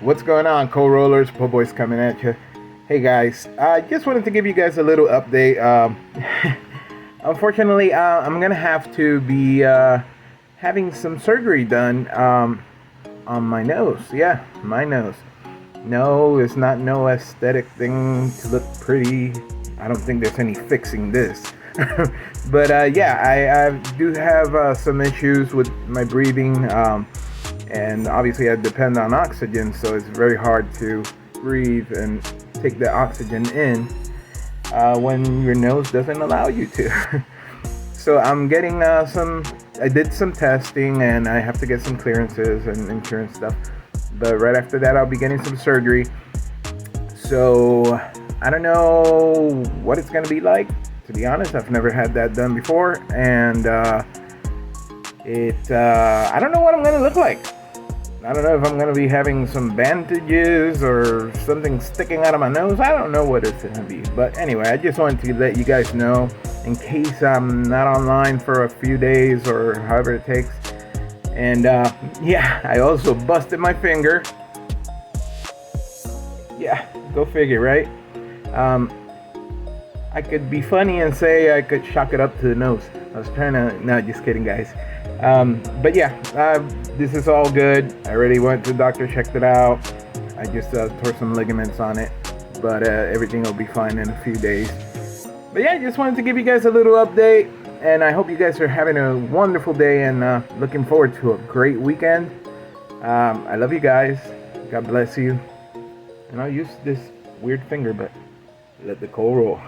What's going on, co-rollers? Po Boys coming at you. Hey guys, I just wanted to give you guys a little update. Unfortunately, I'm gonna have to be having some surgery done on my nose. Yeah, my nose. No, it's not no aesthetic thing to look pretty. I don't think there's any fixing this. But yeah, I do have some issues with my breathing. And obviously I depend on oxygen, so it's very hard to breathe and take the oxygen in when your nose doesn't allow you to. So I'm getting I did some testing and I have to get some clearances and insurance stuff, but right after that I'll be getting some surgery. So I don't know what it's gonna be like, to be honest. I've never had that done before, and I don't know what I'm gonna look like. I don't know if I'm going to be having some bandages or something sticking out of my nose. I don't know what it's going to be. But anyway, I just wanted to let you guys know in case I'm not online for a few days or however it takes. And yeah, I also busted my finger. Yeah, go figure, right? I could be funny and say I could shock it up to the nose. I was trying to, no, just kidding, guys. But yeah, this is all good. I already went to the doctor, checked it out. I just tore some ligaments on it, but everything will be fine in a few days. But yeah, I just wanted to give you guys a little update, and I hope you guys are having a wonderful day and looking forward to a great weekend. I love you guys. God bless you. And I'll use this weird finger, but let the coal roll.